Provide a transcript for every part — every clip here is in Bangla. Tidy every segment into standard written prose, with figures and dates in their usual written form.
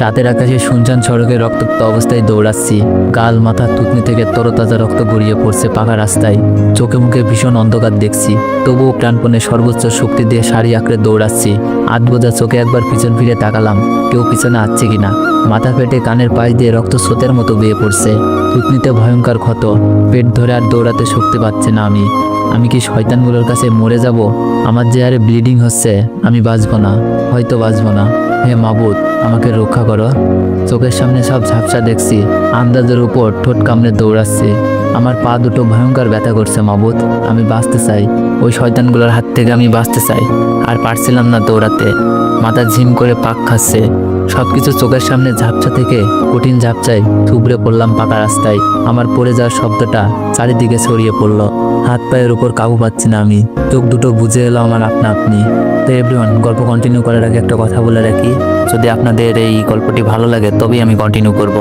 রাতের আকাশে শুনশান সড়কে রক্তাক্ত অবস্থায় দৌড়াচ্ছি। গাল মাথা থুতনি থেকে তরতাজা রক্ত গড়িয়ে পড়ছে পাকা রাস্তায়। চোখে মুখে ভীষণ অন্ধকার দেখছি, তবুও প্রাণপণে সর্বোচ্চ শক্তি দিয়ে সারি আঁকড়ে দৌড়াচ্ছি। আধ বোঝা চোখে একবার পিছন ফিরে তাকালাম, কেউ পিছনে আসছে কিনা। মাথা ফেটে কানের পাশ দিয়ে রক্ত স্রোতের মতো বেয়ে পড়ছে। থুতনিতে ভয়ঙ্কর ক্ষত, পেট ধরে আর দৌড়াতে শক্তি পাচ্ছে না আমি কি শয়তানগুলোর কাছে মরে যাব? আমার যে আরে ব্লিডিং হচ্ছে, আমি বাঁচব না, হয়তো বাঁচব না। হে মাবুদ, আমাকে রক্ষা করো। চোখের সামনে সব ঝাপসা দেখছি, আন্দাজের উপর ঠোঁট কামড়ে দৌড়াচ্ছি। আমার পা দুটো ভয়ঙ্কর ব্যথা করছে মাবুদ, আমি বাঁচতে চাই। ওই শয়তানগুলোর হাত থেকে আমি বাঁচতে চাই। আর পারছিলাম না দৌড়াতে, মাথা ঝিম করে পাক খাচ্ছে। সবকিছু চোখের সামনে ঝাপসা থেকে কঠিন ঝাপসায় থুবড়ে পড়লাম পাকা রাস্তায়। আমার পড়ে যাওয়ার শব্দটা চারিদিকে ছড়িয়ে পড়লো। হাত পায়ের উপর কাবু পাচ্ছি না আমি, চোখ দুটো বুঝে এলো আমার আপনা আপনি। তো এভরিওয়ান, গল্প কন্টিনিউ করার আগে একটা কথা বলে রাখি, যদি আপনাদের এই গল্পটি ভালো লাগে তবেই আমি কন্টিনিউ করব,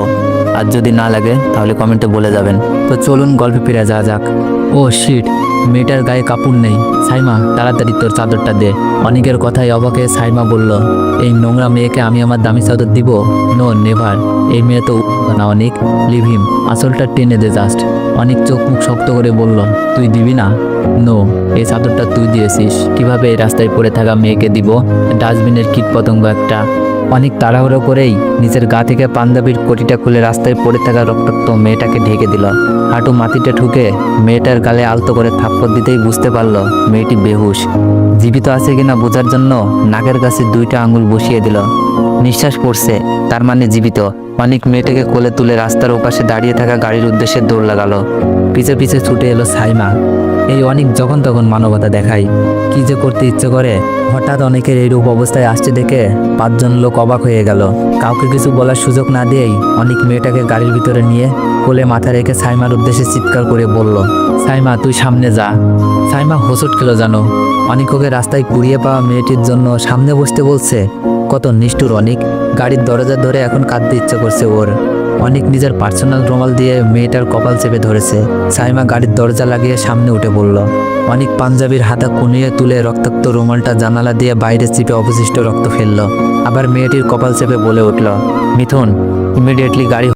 আর যদি না লাগে তাহলে কমেন্টে বলে যাবেন। তো চলুন গল্পে ফিরে যাওয়া যাক। ও শিট, মেয়েটার গায়ে কাপড় নেই। সাইমা, তাড়াতাড়ি তোর চাদরটা দে। অনেকের কথায় অবাকে সাইমা বলল, এই নোংরা মেয়েকে আমি আমার দামি চাদর দিব? নো নেভার, এই মেয়ে তো না অনেক, লিভ হিম, আসলটা টেনে দে জাস্ট। অনেক চোখ মুখ শক্ত করে বলল, তুই দিবি না? নো, এই চাদরটা তুই দিয়েছিস, কিভাবে এই রাস্তায় পড়ে থাকা মেয়েকে দিব? ডাস্টবিনের কীট পতঙ্গ একটা। অনেক তাড়াহুড়ো করেই নিজের গা থেকে পাঞ্জাবির কোটিটা খুলে রাস্তায় পড়ে থাকা রক্তাক্ত মেয়েটাকে ঢেকে দিল। হাঁটু মাটিতে ঠুকে মেয়েটার গালে আলতো করে থাপ্পড় দিতেই বুঝতে পারল মেয়েটি বেহুশ। জীবিত আছে কিনা বোঝার জন্য নাকের কাছে দুইটা আঙুল বসিয়ে দিল। নিঃশ্বাস পড়ছে, তার মানে জীবিত। অনেক মেয়েটাকে কোলে তুলে রাস্তার ওপাশে দাঁড়িয়ে থাকা গাড়ির উদ্দেশ্যে দৌড় লাগালো। পিছে পিছে ছুটে এলো সাইমা। এই অনেক যখন তখন মানবতা দেখায়, কি যে করতে ইচ্ছে করে। হঠাৎ অনেকের এইরূপ অবস্থায় আসছে দেখে 5 জন লোক অবাক হয়ে গেল। কাউকে কিছু বলার সুযোগ না দিয়েই অনেক মেয়েটাকে গাড়ির ভিতরে নিয়ে কোলে মাথা রেখে সাইমার উদ্দেশ্যে চিৎকার করে বলল, সাইমা তুই সামনে যা। সাইমা হোঁচট খেলো জানো। অনেক ওকে রাস্তায় কুড়িয়ে পাওয়া মেয়েটির জন্য সামনে বসতে বলছে। কত নিষ্ঠুর অনেক। গাড়ির দরজা ধরে এখন কাঁদতে ইচ্ছে করছে ওর। অনেক নিজের পার্সোনাল রুমাল দিয়ে মেয়েটার কপাল চেপে ধরেছে। সাইমা গাড়ির দরজা লাগিয়ে সামনে উঠে পড়ল। অনেক পাঞ্জাবির হাতা কুনিয়ে তুলে রক্তাক্ত রুমালটা জানালা দিয়ে বাইরে চিপে অবশিষ্ট রক্ত ফেললো। আবার মেয়েটির কপাল চেপে বলে উঠল, মিথুন, ইমিডিয়েটলি গাড়ি